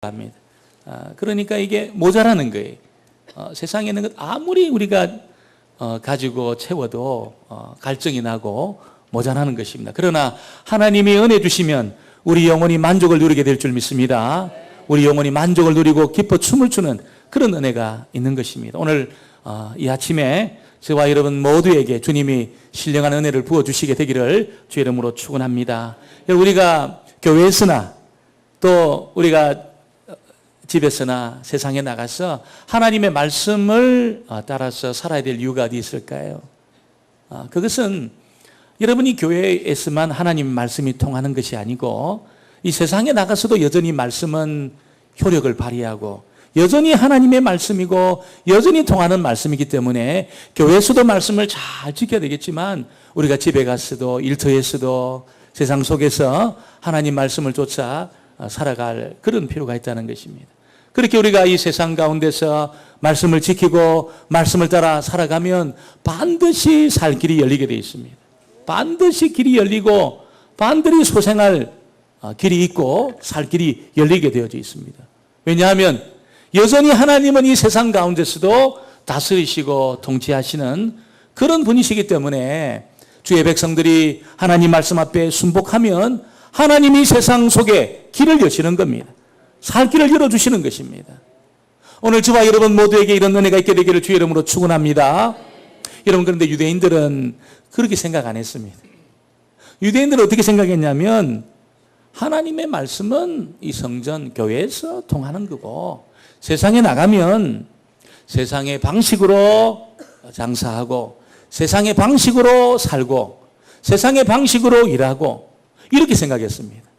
합니다. 그러니까 이게 모자라는 거예요. 세상에 있는 것 아무리 우리가 가지고 채워도 갈증이 나고 모자라는 것입니다. 그러나 하나님이 은혜 주시면 우리 영혼이 만족을 누리게 될 줄 믿습니다. 우리 영혼이 만족을 누리고 기뻐 춤을 추는 그런 은혜가 있는 것입니다. 오늘 이 아침에 저와 여러분 모두에게 주님이 신령한 은혜를 부어주시게 되기를 주의 이름으로 축원합니다. 우리가 교회에서나 또 우리가 집에서나 세상에 나가서 하나님의 말씀을 따라서 살아야 될 이유가 어디 있을까요? 그것은 여러분이 교회에서만 하나님의 말씀이 통하는 것이 아니고 이 세상에 나가서도 여전히 말씀은 효력을 발휘하고 여전히 하나님의 말씀이고 여전히 통하는 말씀이기 때문에 교회에서도 말씀을 잘 지켜야 되겠지만 우리가 집에 가서도 일터에서도 세상 속에서 하나님 말씀을 쫓아 살아갈 그런 필요가 있다는 것입니다. 그렇게 우리가 이 세상 가운데서 말씀을 지키고 말씀을 따라 살아가면 반드시 살 길이 열리게 되어 있습니다. 반드시 길이 열리고 반드시 소생할 길이 있고 살 길이 열리게 되어져 있습니다. 왜냐하면 여전히 하나님은 이 세상 가운데서도 다스리시고 통치하시는 그런 분이시기 때문에 주의 백성들이 하나님 말씀 앞에 순복하면 하나님이 세상 속에 길을 여시는 겁니다. 살 길을 열어주시는 것입니다. 오늘 저와 여러분 모두에게 이런 은혜가 있게 되기를 주의 이름으로 축원합니다. 여러분, 그런데 유대인들은 그렇게 생각 안 했습니다. 유대인들은 어떻게 생각했냐면 하나님의 말씀은 이 성전 교회에서 통하는 거고 세상에 나가면 세상의 방식으로 장사하고 세상의 방식으로 살고 세상의 방식으로 일하고 이렇게 생각했습니다.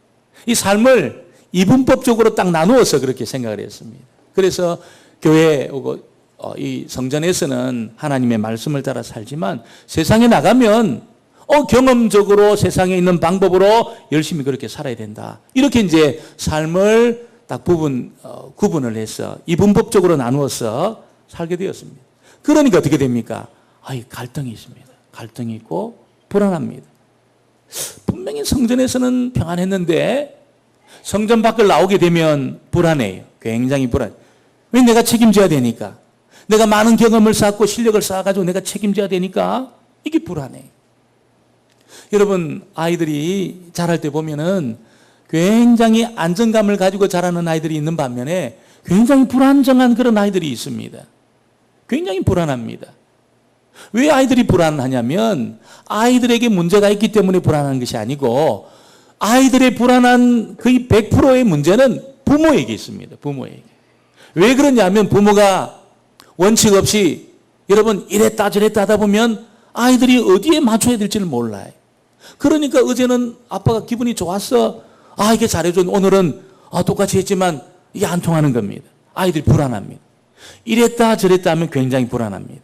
이 삶을 이분법적으로 딱 나누어서 그렇게 생각을 했습니다. 그래서 교회 오고 이 성전에서는 하나님의 말씀을 따라 살지만 세상에 나가면 경험적으로 세상에 있는 방법으로 열심히 그렇게 살아야 된다. 이렇게 이제 삶을 딱 구분을 해서 이분법적으로 나누어서 살게 되었습니다. 그러니까 어떻게 됩니까? 갈등이 있습니다. 갈등이 있고 불안합니다. 분명히 성전에서는 평안했는데 성전 밖을 나오게 되면 불안해요. 굉장히 불안해요. 왜? 내가 책임져야 되니까. 내가 많은 경험을 쌓고 실력을 쌓아가지고 내가 책임져야 되니까 이게 불안해요. 여러분, 아이들이 자랄 때 보면은 굉장히 안정감을 가지고 자라는 아이들이 있는 반면에 굉장히 불안정한 그런 아이들이 있습니다. 굉장히 불안합니다. 왜 아이들이 불안하냐면 아이들에게 문제가 있기 때문에 불안한 것이 아니고 아이들의 불안한 거의 100%의 문제는 부모에게 있습니다. 부모에게. 왜 그러냐면 부모가 원칙 없이 여러분 이랬다 저랬다 하다 보면 아이들이 어디에 맞춰야 될지를 몰라요. 그러니까 어제는 아빠가 기분이 좋았어. 이게 잘해줘. 오늘은 똑같이 했지만 이게 안 통하는 겁니다. 아이들이 불안합니다. 이랬다 저랬다 하면 굉장히 불안합니다.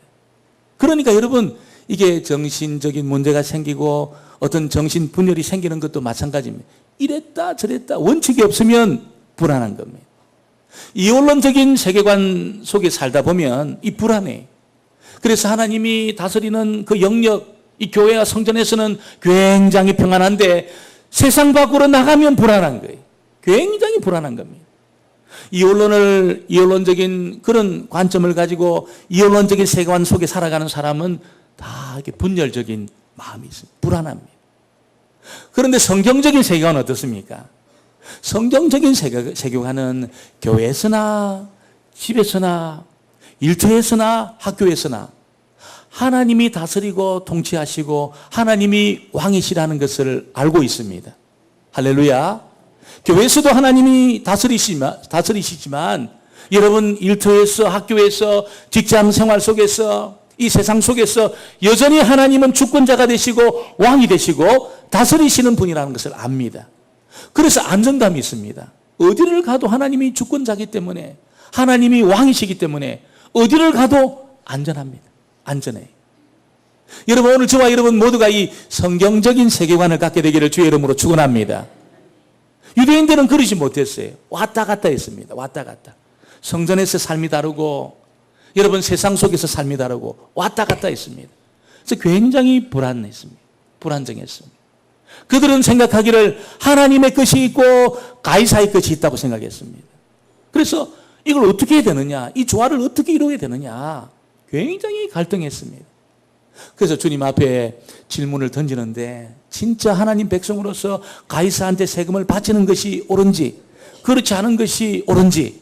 그러니까 여러분 이게 정신적인 문제가 생기고 어떤 정신 분열이 생기는 것도 마찬가지입니다. 이랬다 저랬다 원칙이 없으면 불안한 겁니다. 이원론적인 세계관 속에 살다 보면 이 불안해. 그래서 하나님이 다스리는 그 영역, 이 교회와 성전에서는 굉장히 평안한데 세상 밖으로 나가면 불안한 거예요. 굉장히 불안한 겁니다. 이원론적인 그런 관점을 가지고 이원론적인 세계관 속에 살아가는 사람은 다 이렇게 분열적인 마음이 있습니다. 불안합니다. 그런데 성경적인 세계관은 어떻습니까? 성경적인 세계관은 교회에서나 집에서나 일터에서나 학교에서나 하나님이 다스리고 통치하시고 하나님이 왕이시라는 것을 알고 있습니다. 할렐루야. 교회에서도 하나님이 다스리시지만 여러분 일터에서 학교에서 직장 생활 속에서 이 세상 속에서 여전히 하나님은 주권자가 되시고 왕이 되시고 다스리시는 분이라는 것을 압니다. 그래서 안정감이 있습니다. 어디를 가도 하나님이 주권자이기 때문에 하나님이 왕이시기 때문에 어디를 가도 안전합니다. 안전해요. 여러분, 오늘 저와 여러분 모두가 이 성경적인 세계관을 갖게 되기를 주의 이름으로 축원합니다. 유대인들은 그러지 못했어요. 왔다 갔다 했습니다. 왔다 갔다. 성전에서 삶이 다르고 여러분 세상 속에서 삶이 다르고 왔다 갔다 했습니다. 그래서 굉장히 불안했습니다. 불안정했습니다. 그들은 생각하기를 하나님의 것이 있고 가이사의 것이 있다고 생각했습니다. 그래서 이걸 어떻게 해야 되느냐, 이 조화를 어떻게 이루어야 되느냐, 굉장히 갈등했습니다. 그래서 주님 앞에 질문을 던지는데, 진짜 하나님 백성으로서 가이사한테 세금을 바치는 것이 옳은지, 그렇지 않은 것이 옳은지,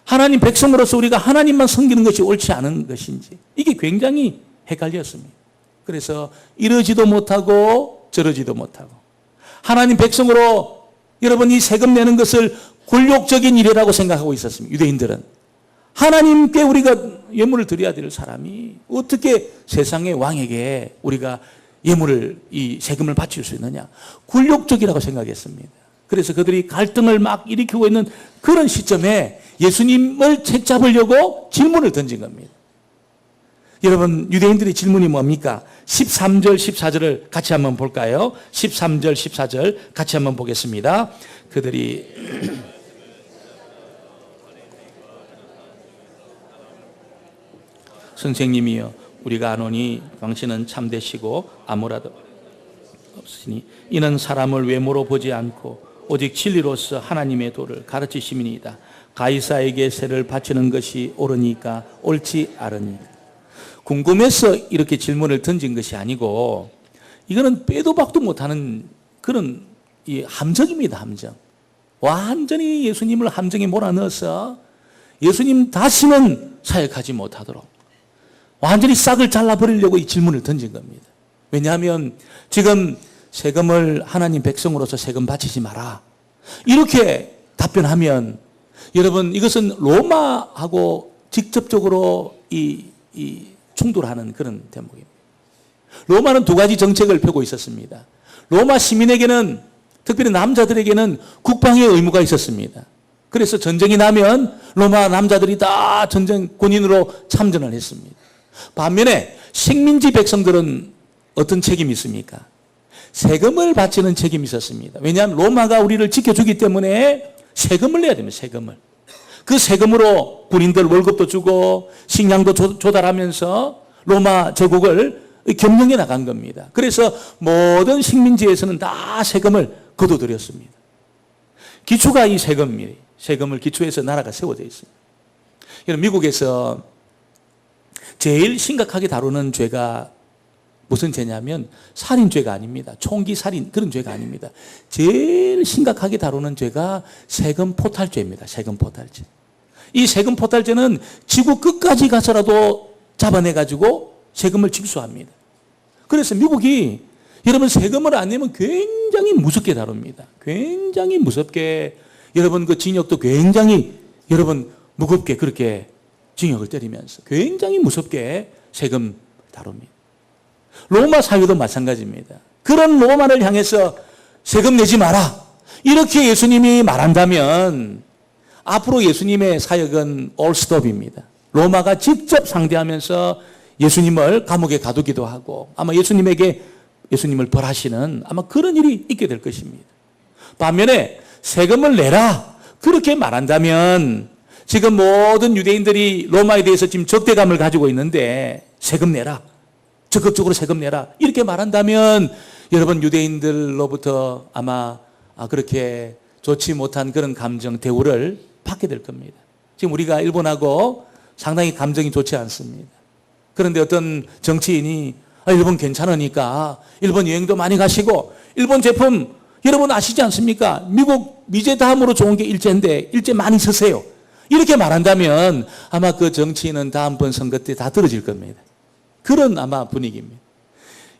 하나님 백성으로서 우리가 하나님만 섬기는 것이 옳지 않은 것인지, 이게 굉장히 헷갈렸습니다. 그래서 이러지도 못하고 저러지도 못하고, 하나님 백성으로 여러분 이 세금 내는 것을 굴욕적인 일이라고 생각하고 있었습니다. 유대인들은 하나님께 우리가 예물을 드려야 될 사람이 어떻게 세상의 왕에게 우리가 예물을, 이 세금을 바칠 수 있느냐, 굴욕적이라고 생각했습니다. 그래서 그들이 갈등을 막 일으키고 있는 그런 시점에 예수님을 책잡으려고 질문을 던진 겁니다. 여러분, 유대인들의 질문이 뭡니까? 13절, 14절을 같이 한번 볼까요? 13절, 14절 같이 한번 보겠습니다. 그들이 선생님이여, 우리가 아노니 당신은 참되시고 아무라도 없으니 이는 사람을 외모로 보지 않고 오직 진리로서 하나님의 도를 가르치심이니이다. 가이사에게 세를 바치는 것이 옳으니까 옳지 않으니까. 궁금해서 이렇게 질문을 던진 것이 아니고, 이거는 빼도 박도 못하는 그런 이 함정입니다. 함정. 완전히 예수님을 함정에 몰아넣어서 예수님 다시는 사역하지 못하도록 완전히 싹을 잘라버리려고 이 질문을 던진 겁니다. 왜냐하면 지금 세금을, 하나님 백성으로서 세금 바치지 마라, 이렇게 답변하면 여러분, 이것은 로마하고 직접적으로 이 충돌하는 그런 대목입니다. 로마는 두 가지 정책을 펴고 있었습니다. 로마 시민에게는, 특별히 남자들에게는 국방의 의무가 있었습니다. 그래서 전쟁이 나면 로마 남자들이 다 전쟁 군인으로 참전을 했습니다. 반면에 식민지 백성들은 어떤 책임이 있습니까? 세금을 바치는 책임이 있었습니다. 왜냐하면 로마가 우리를 지켜주기 때문에 세금을 내야 됩니다. 세금을. 그 세금으로 군인들 월급도 주고 식량도 조달하면서 로마 제국을 경영해 나간 겁니다. 그래서 모든 식민지에서는 다 세금을 거둬들였습니다. 기초가 이 세금입니다. 세금을 기초해서 나라가 세워져 있습니다. 여러분, 미국에서 제일 심각하게 다루는 죄가 무슨 죄냐면 살인죄가 아닙니다. 총기 살인, 그런 죄가 아닙니다. 제일 심각하게 다루는 죄가 세금 포탈죄입니다. 세금 포탈죄. 이 세금 포탈죄는 지구 끝까지 가서라도 잡아내가지고 세금을 징수합니다. 그래서 미국이 여러분 세금을 안 내면 굉장히 무섭게 다룹니다. 굉장히 무섭게, 여러분 그 징역도 굉장히 여러분 무겁게 그렇게 징역을 때리면서 굉장히 무섭게 세금 다룹니다. 로마 사회도 마찬가지입니다. 그런 로마를 향해서 세금 내지 마라, 이렇게 예수님이 말한다면 앞으로 예수님의 사역은 올스톱입니다. 로마가 직접 상대하면서 예수님을 감옥에 가두기도 하고, 아마 예수님을 벌하시는 아마 그런 일이 있게 될 것입니다. 반면에 세금을 내라, 그렇게 말한다면 지금 모든 유대인들이 로마에 대해서 지금 적대감을 가지고 있는데, 세금 내라, 적극적으로 세금 내라, 이렇게 말한다면 여러분 유대인들로부터 아마 그렇게 좋지 못한 그런 감정, 대우를 받게 될 겁니다. 지금 우리가 일본하고 상당히 감정이 좋지 않습니다. 그런데 어떤 정치인이 일본 괜찮으니까 일본 여행도 많이 가시고, 일본 제품 여러분 아시지 않습니까? 미국 미제 다음으로 좋은 게 일제인데 일제 많이 쓰세요, 이렇게 말한다면 아마 그 정치인은 다음번 선거 때 다 떨어질 겁니다. 그런 아마 분위기입니다.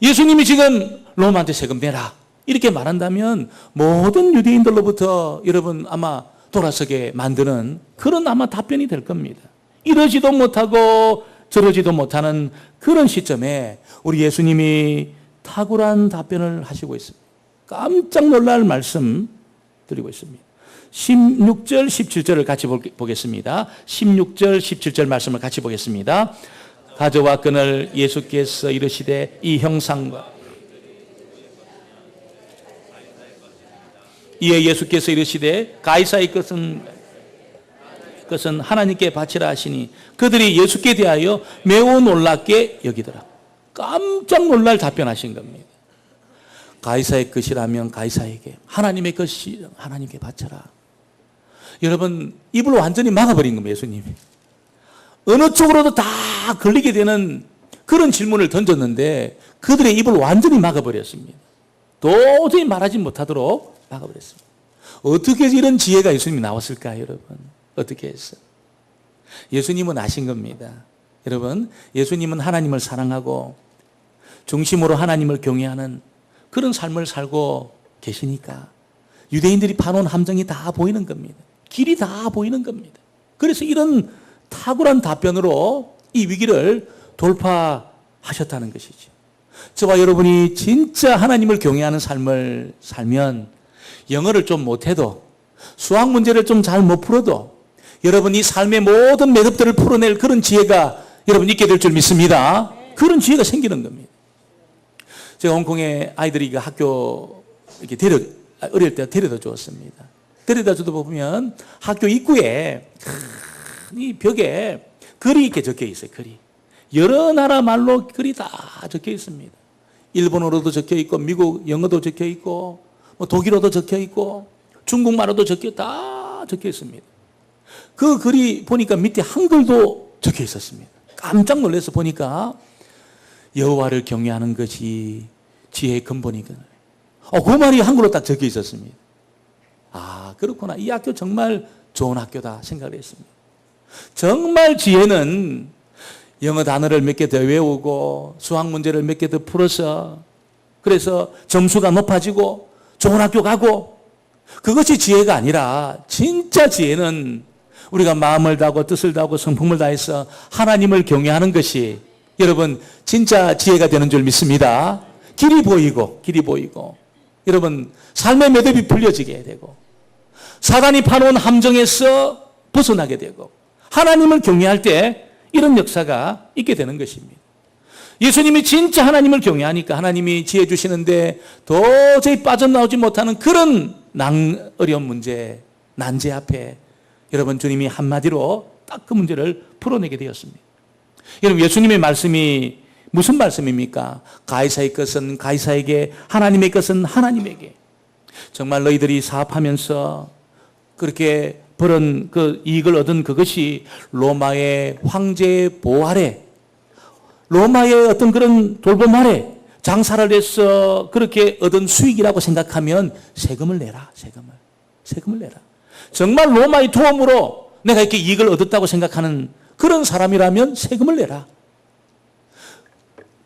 예수님이 지금 로마한테 세금 내라, 이렇게 말한다면 모든 유대인들로부터 여러분 아마 돌아서게 만드는 그런 아마 답변이 될 겁니다. 이러지도 못하고 저러지도 못하는 그런 시점에 우리 예수님이 탁월한 답변을 하시고 있습니다. 깜짝 놀랄 말씀 드리고 있습니다. 16절, 17절을 같이 보겠습니다. 16절, 17절 말씀을 같이 보겠습니다. 가져와 끈을 예수께서 이르시되 이 형상과, 이에 예수께서 이르시되 가이사의 것은 하나님께 바치라 하시니 그들이 예수께 대하여 매우 놀랍게 여기더라. 깜짝 놀랄 답변하신 겁니다. 가이사의 것이라면 가이사에게, 하나님의 것이 하나님께 바쳐라. 여러분, 입을 완전히 막아버린 겁니다, 예수님이. 어느 쪽으로도 다 걸리게 되는 그런 질문을 던졌는데 그들의 입을 완전히 막아버렸습니다. 도저히 말하지 못하도록 막아버렸습니다. 어떻게 이런 지혜가 예수님이 나왔을까요, 여러분? 어떻게 했어요? 예수님은 아신 겁니다. 여러분, 예수님은 하나님을 사랑하고 중심으로 하나님을 경외하는 그런 삶을 살고 계시니까 유대인들이 파놓은 함정이 다 보이는 겁니다. 길이 다 보이는 겁니다. 그래서 이런 탁월한 답변으로 이 위기를 돌파하셨다는 것이죠. 저와 여러분이 진짜 하나님을 경외하는 삶을 살면 영어를 좀 못해도 수학 문제를 좀 잘 못 풀어도 여러분 이 삶의 모든 매듭들을 풀어낼 그런 지혜가 여러분 있게 될 줄 믿습니다. 그런 지혜가 생기는 겁니다. 제가 홍콩에 아이들이 학교 이렇게 어릴 때 데려다 주었습니다. 데려다 주다 보면 학교 입구에 이 벽에 글이 이렇게 적혀 있어요. 글이 여러 나라 말로 글이 다 적혀 있습니다. 일본어로도 적혀 있고 미국 영어도 적혀 있고 뭐 독일어도 적혀 있고 중국말로도 다 적혀 있습니다. 그 글이 보니까 밑에 한글도 적혀 있었습니다. 깜짝 놀라서 보니까 여호와를 경외하는 것이 지혜의 근본이거든요. 그 말이 한글로 딱 적혀 있었습니다. 아, 그렇구나. 이 학교 정말 좋은 학교다 생각을 했습니다. 정말 지혜는 영어 단어를 몇 개 더 외우고 수학 문제를 몇 개 더 풀어서 그래서 점수가 높아지고 좋은 학교 가고 그것이 지혜가 아니라 진짜 지혜는 우리가 마음을 다하고 뜻을 다하고 성품을 다해서 하나님을 경외하는 것이 여러분 진짜 지혜가 되는 줄 믿습니다. 길이 보이고 여러분 삶의 매듭이 풀려지게 되고 사단이 파놓은 함정에서 벗어나게 되고 하나님을 경외할 때 이런 역사가 있게 되는 것입니다. 예수님이 진짜 하나님을 경외하니까 하나님이 지혜 주시는데 도저히 빠져나오지 못하는 그런 어려운 문제, 난제 앞에 여러분 주님이 한마디로 딱 그 문제를 풀어내게 되었습니다. 여러분 예수님의 말씀이 무슨 말씀입니까? 가이사의 것은 가이사에게 하나님의 것은 하나님에게. 정말 너희들이 사업하면서 그렇게 벌은 그 이익을 얻은 그것이 로마의 황제의 보호 아래 로마의 어떤 그런 돌봄 아래 장사를 해서 그렇게 얻은 수익이라고 생각하면 세금을 내라. 세금을 내라. 정말 로마의 도움으로 내가 이렇게 이익을 얻었다고 생각하는 그런 사람이라면 세금을 내라.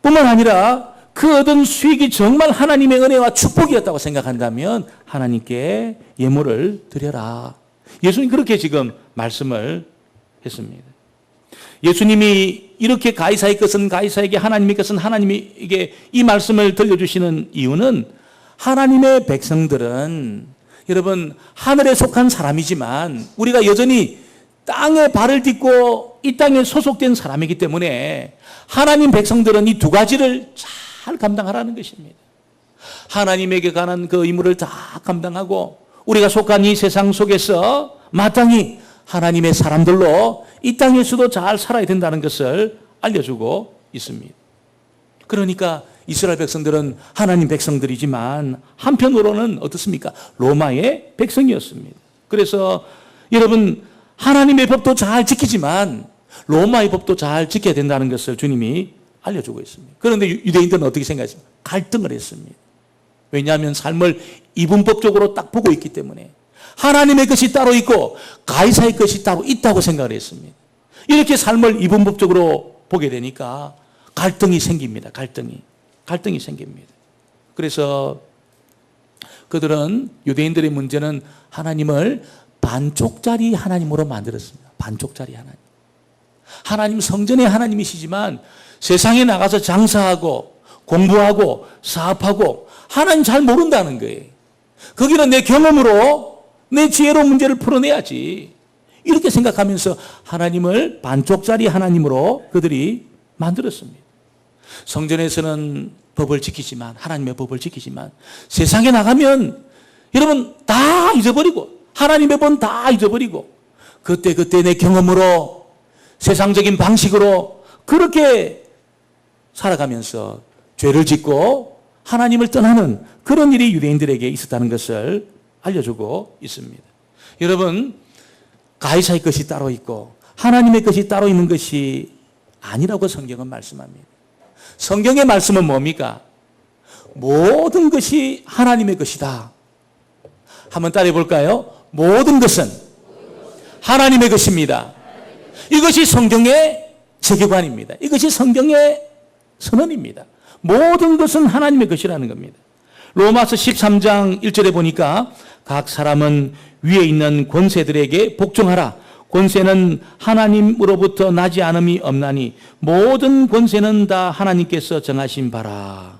뿐만 아니라 그 얻은 수익이 정말 하나님의 은혜와 축복이었다고 생각한다면 하나님께 예물을 드려라. 예수님 그렇게 지금 말씀을 했습니다. 예수님이 이렇게 가이사의 것은 가이사에게 하나님의 것은 하나님에게 이 말씀을 들려주시는 이유는 하나님의 백성들은 여러분 하늘에 속한 사람이지만 우리가 여전히 땅에 발을 딛고 이 땅에 소속된 사람이기 때문에 하나님 백성들은 이 두 가지를 잘 감당하라는 것입니다. 하나님에게 관한 그 의무를 다 감당하고 우리가 속한 이 세상 속에서 마땅히 하나님의 사람들로 이 땅에서도 잘 살아야 된다는 것을 알려주고 있습니다. 그러니까 이스라엘 백성들은 하나님 백성들이지만 한편으로는 어떻습니까? 로마의 백성이었습니다. 그래서 여러분 하나님의 법도 잘 지키지만 로마의 법도 잘 지켜야 된다는 것을 주님이 알려주고 있습니다. 그런데 유대인들은 어떻게 생각했습니까? 갈등을 했습니다. 왜냐하면 삶을 이분법적으로 딱 보고 있기 때문에 하나님의 것이 따로 있고 가이사의 것이 따로 있다고 생각을 했습니다. 이렇게 삶을 이분법적으로 보게 되니까 갈등이 생깁니다. 갈등이 생깁니다. 그래서 그들은 유대인들의 문제는 하나님을 반쪽짜리 하나님으로 만들었습니다. 반쪽짜리 하나님. 하나님 성전의 하나님이시지만 세상에 나가서 장사하고 공부하고 사업하고 하나님 잘 모른다는 거예요. 거기는 내 경험으로 내 지혜로 문제를 풀어내야지. 이렇게 생각하면서 하나님을 반쪽짜리 하나님으로 그들이 만들었습니다. 성전에서는 법을 지키지만 하나님의 법을 지키지만 세상에 나가면 여러분 다 잊어버리고 하나님의 법 다 잊어버리고 그때 내 경험으로 세상적인 방식으로 그렇게 살아가면서 죄를 짓고 하나님을 떠나는 그런 일이 유대인들에게 있었다는 것을 알려주고 있습니다. 여러분 가이사의 것이 따로 있고 하나님의 것이 따로 있는 것이 아니라고 성경은 말씀합니다. 성경의 말씀은 뭡니까? 모든 것이 하나님의 것이다. 한번 따라해 볼까요? 모든 것은 하나님의 것입니다. 이것이 성경의 세계관입니다. 이것이 성경의 선언입니다. 모든 것은 하나님의 것이라는 겁니다. 로마서 13장 1절에 보니까 각 사람은 위에 있는 권세들에게 복종하라. 권세는 하나님으로부터 나지 않음이 없나니 모든 권세는 다 하나님께서 정하신 바라.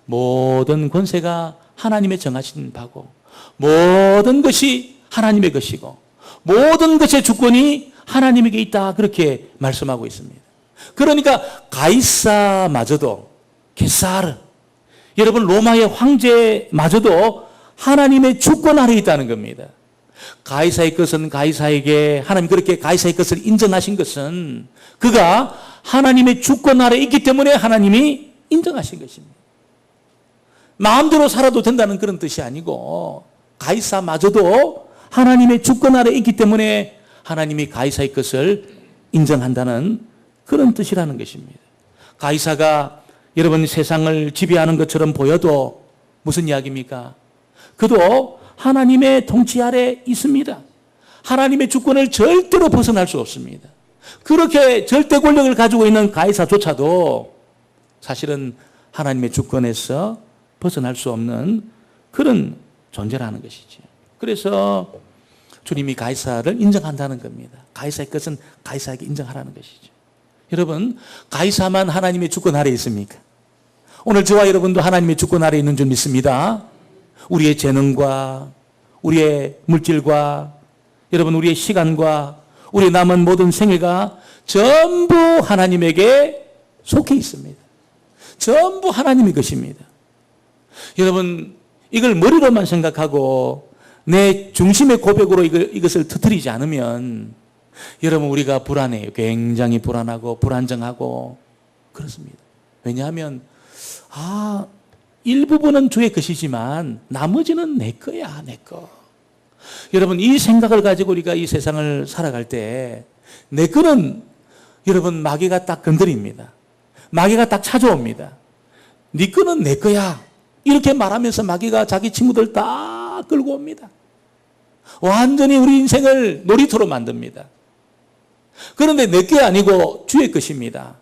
모든 권세가 하나님의 정하신 바고 모든 것이 하나님의 것이고 모든 것의 주권이 하나님에게 있다. 그렇게 말씀하고 있습니다. 그러니까 가이사마저도 게사르, 여러분 로마의 황제마저도 하나님의 주권 아래 있다는 겁니다. 가이사의 것은 가이사에게, 하나님 그렇게 가이사의 것을 인정하신 것은 그가 하나님의 주권 아래 있기 때문에 하나님이 인정하신 것입니다. 마음대로 살아도 된다는 그런 뜻이 아니고 가이사마저도 하나님의 주권 아래 있기 때문에 하나님이 가이사의 것을 인정한다는 그런 뜻이라는 것입니다. 가이사가 여러분 세상을 지배하는 것처럼 보여도 무슨 이야기입니까? 그도 하나님의 통치 아래 있습니다. 하나님의 주권을 절대로 벗어날 수 없습니다. 그렇게 절대 권력을 가지고 있는 가이사조차도 사실은 하나님의 주권에서 벗어날 수 없는 그런 존재라는 것이죠. 그래서 주님이 가이사를 인정한다는 겁니다. 가이사의 것은 가이사에게 인정하라는 것이죠. 여러분, 가이사만 하나님의 주권 아래 있습니까? 오늘 저와 여러분도 하나님의 주권 아래 있는 줄 믿습니다. 우리의 재능과 우리의 물질과 여러분 우리의 시간과 우리의 남은 모든 생애가 전부 하나님에게 속해 있습니다. 전부 하나님의 것입니다. 여러분 이걸 머리로만 생각하고 내 중심의 고백으로 이것을 터뜨리지 않으면 여러분 우리가 불안해요. 굉장히 불안하고 불안정하고 그렇습니다. 왜냐하면 일부분은 주의 것이지만 나머지는 내 거야, 내 거. 여러분 이 생각을 가지고 우리가 이 세상을 살아갈 때 내 거는 여러분 마귀가 딱 건드립니다. 마귀가 딱 찾아옵니다. 네 거는 내 거야. 이렇게 말하면서 마귀가 자기 친구들 다 끌고 옵니다. 완전히 우리 인생을 놀이터로 만듭니다. 그런데 내 게 아니고 주의 것입니다.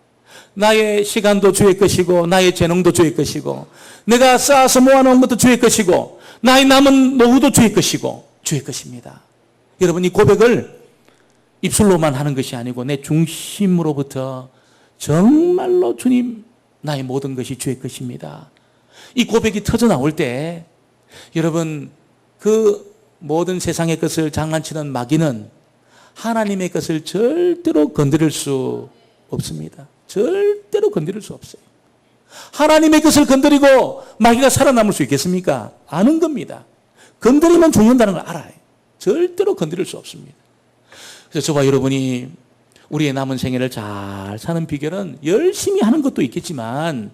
나의 시간도 주의 것이고 나의 재능도 주의 것이고 내가 쌓아서 모아놓은 것도 주의 것이고 나의 남은 노후도 주의 것이고 주의 것입니다. 여러분 이 고백을 입술로만 하는 것이 아니고 내 중심으로부터 정말로 주님 나의 모든 것이 주의 것입니다. 이 고백이 터져 나올 때 여러분 그 모든 세상의 것을 장난치는 마귀는 하나님의 것을 절대로 건드릴 수 없습니다. 절대로 건드릴 수 없어요. 하나님의 것을 건드리고 마귀가 살아남을 수 있겠습니까? 아는 겁니다. 건드리면 죽는다는 걸 알아요. 절대로 건드릴 수 없습니다. 그래서 저와 여러분이 우리의 남은 생애를 잘 사는 비결은 열심히 하는 것도 있겠지만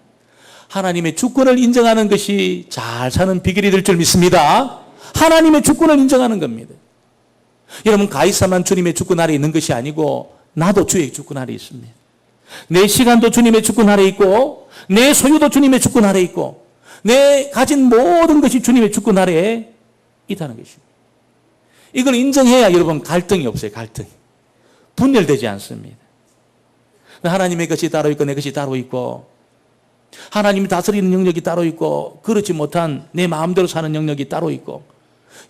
하나님의 주권을 인정하는 것이 잘 사는 비결이 될 줄 믿습니다. 하나님의 주권을 인정하는 겁니다. 여러분 가이사만 주님의 주권 아래 있는 것이 아니고 나도 주의 주권 아래 있습니다. 내 시간도 주님의 주권 아래 있고 내 소유도 주님의 주권 아래 있고 내 가진 모든 것이 주님의 주권 아래에 있다는 것입니다. 이걸 인정해야 여러분 갈등이 없어요. 갈등이. 분열되지 않습니다. 하나님의 것이 따로 있고 내 것이 따로 있고 하나님이 다스리는 영역이 따로 있고 그렇지 못한 내 마음대로 사는 영역이 따로 있고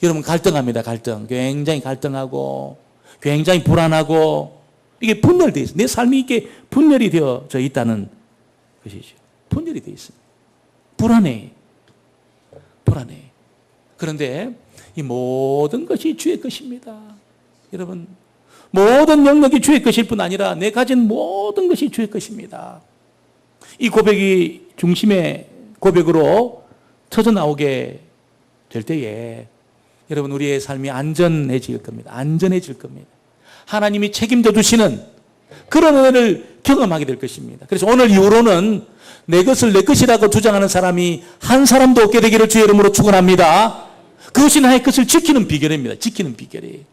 여러분 갈등합니다. 갈등. 굉장히 갈등하고 굉장히 불안하고 이게 분열되어 있어요. 내 삶이 이게 분열이 되어져 있다는 것이죠. 분열이 되어 있습니다. 불안해. 불안해. 그런데 이 모든 것이 주의 것입니다. 여러분 모든 영역이 주의 것일 뿐 아니라 내 가진 모든 것이 주의 것입니다. 이 고백이 중심의 고백으로 터져 나오게 될 때에 여러분 우리의 삶이 안전해질 겁니다. 안전해질 겁니다. 하나님이 책임져 주시는 그런 은혜를 경험하게 될 것입니다. 그래서 오늘 이후로는 내 것을 내 것이라고 주장하는 사람이 한 사람도 없게 되기를 주의 이름으로 축원합니다. 그것이 나의 것을 지키는 비결입니다. 지키는 비결이에요.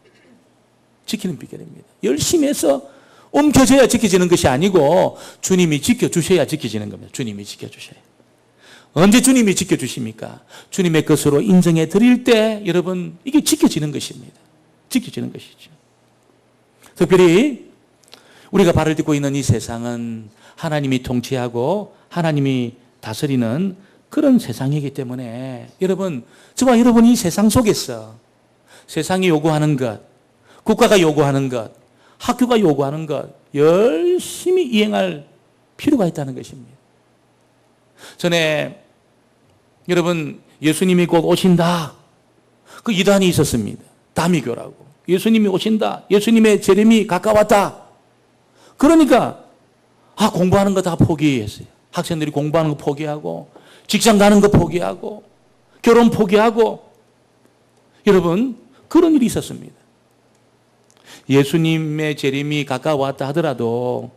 지키는 비결입니다. 열심히 해서 옮겨져야 지켜지는 것이 아니고 주님이 지켜주셔야 지켜지는 겁니다. 주님이 지켜주셔야. 언제 주님이 지켜주십니까? 주님의 것으로 인정해 드릴 때 여러분 이게 지켜지는 것입니다. 지켜지는 것이죠. 특별히 우리가 발을 딛고 있는 이 세상은 하나님이 통치하고 하나님이 다스리는 그런 세상이기 때문에 여러분, 저와 여러분이 이 세상 속에서 세상이 요구하는 것, 국가가 요구하는 것, 학교가 요구하는 것 열심히 이행할 필요가 있다는 것입니다. 전에 여러분 예수님이 곧 오신다. 그 이단이 있었습니다. 다미교라고. 예수님이 오신다. 예수님의 재림이 가까웠다. 그러니까 공부하는 거 다 포기했어요. 학생들이 공부하는 거 포기하고 직장 가는 거 포기하고 결혼 포기하고 여러분 그런 일이 있었습니다. 예수님의 재림이 가까웠다 하더라도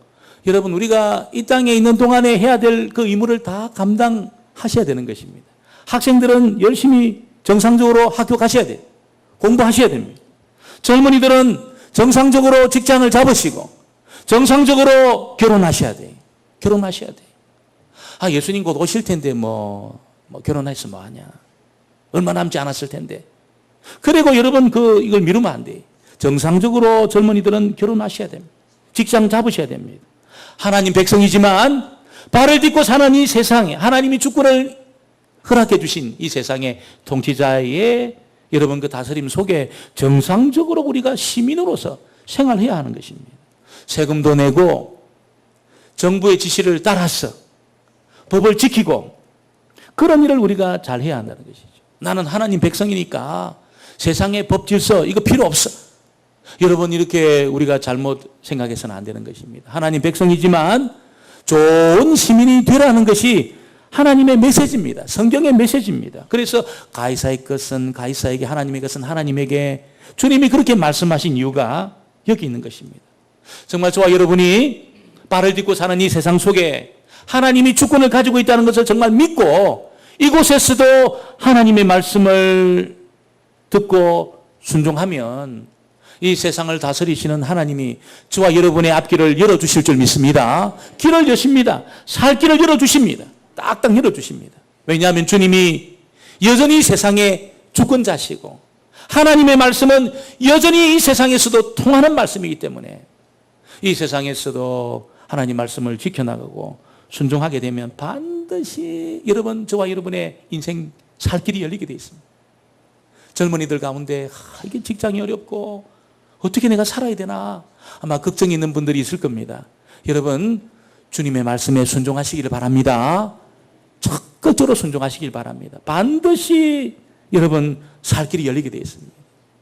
여러분 우리가 이 땅에 있는 동안에 해야 될 그 의무를 다 감당하셔야 되는 것입니다. 학생들은 열심히 정상적으로 학교 가셔야 돼요. 공부하셔야 됩니다. 젊은이들은 정상적으로 직장을 잡으시고 정상적으로 결혼하셔야 돼요. 결혼하셔야 돼요. 예수님 곧 오실 텐데 뭐 결혼해서 뭐 하냐. 얼마 남지 않았을 텐데. 그리고 여러분 이걸 미루면 안 돼요. 정상적으로 젊은이들은 결혼하셔야 됩니다. 직장 잡으셔야 됩니다. 하나님 백성이지만 발을 딛고 사는 이 세상에 하나님이 주권을 허락해 주신 이 세상의 통치자의 여러분 그 다스림 속에 정상적으로 우리가 시민으로서 생활해야 하는 것입니다. 세금도 내고 정부의 지시를 따라서 법을 지키고 그런 일을 우리가 잘 해야 한다는 것이죠. 나는 하나님 백성이니까 세상의 법 질서 이거 필요 없어. 여러분 이렇게 우리가 잘못 생각해서는 안 되는 것입니다. 하나님 백성이지만 좋은 시민이 되라는 것이 하나님의 메시지입니다. 성경의 메시지입니다. 그래서 가이사의 것은 가이사에게, 하나님의 것은 하나님에게, 주님이 그렇게 말씀하신 이유가 여기 있는 것입니다. 정말 저와 여러분이 발을 딛고 사는 이 세상 속에 하나님이 주권을 가지고 있다는 것을 정말 믿고 이곳에서도 하나님의 말씀을 듣고 순종하면 이 세상을 다스리시는 하나님이 저와 여러분의 앞길을 열어주실 줄 믿습니다. 길을 여십니다. 살 길을 열어주십니다. 딱딱 열어주십니다. 왜냐하면 주님이 여전히 세상의 주권자시고 하나님의 말씀은 여전히 이 세상에서도 통하는 말씀이기 때문에 이 세상에서도 하나님 말씀을 지켜나가고 순종하게 되면 반드시 여러분, 저와 여러분의 인생 살 길이 열리게 되어 있습니다. 젊은이들 가운데 이게 직장이 어렵고 어떻게 내가 살아야 되나 아마 걱정이 있는 분들이 있을 겁니다. 여러분 주님의 말씀에 순종하시기를 바랍니다. 적극적으로 순종하시길 바랍니다. 반드시 여러분 살 길이 열리게 되어 있습니다.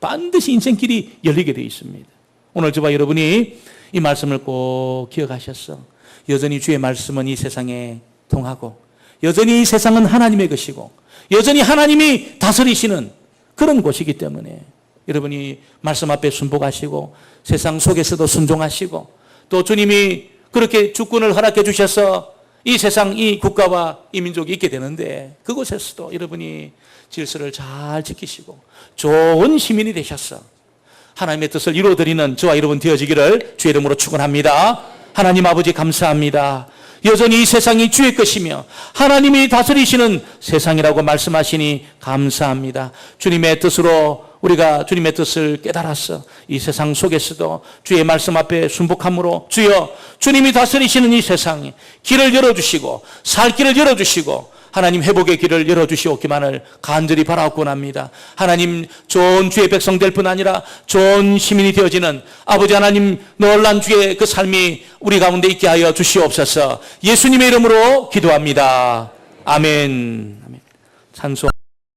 반드시 인생길이 열리게 되어 있습니다. 오늘 저와 여러분이 이 말씀을 꼭 기억하셔서 여전히 주의 말씀은 이 세상에 통하고 여전히 이 세상은 하나님의 것이고 여전히 하나님이 다스리시는 그런 곳이기 때문에 여러분이 말씀 앞에 순복하시고 세상 속에서도 순종하시고 또 주님이 그렇게 주권을 허락해 주셔서 이 세상, 이 국가와 이 민족이 있게 되는데 그곳에서도 여러분이 질서를 잘 지키시고 좋은 시민이 되셔서 하나님의 뜻을 이루어드리는 저와 여러분 되어지기를 주의 이름으로 축원합니다. 하나님 아버지 감사합니다. 여전히 이 세상이 주의 것이며 하나님이 다스리시는 세상이라고 말씀하시니 감사합니다. 주님의 뜻으로 우리가 주님의 뜻을 깨달았어 이 세상 속에서도 주의 말씀 앞에 순복함으로 주여 주님이 다스리시는 이 세상에 길을 열어주시고 살 길을 열어주시고 하나님 회복의 길을 열어주시옵기만을 간절히 바라옵곤 합니다. 하나님 좋은 주의 백성 될 뿐 아니라 좋은 시민이 되어지는 아버지 하나님 놀란 주의 그 삶이 우리 가운데 있게 하여 주시옵소서. 예수님의 이름으로 기도합니다. 아멘. 찬송.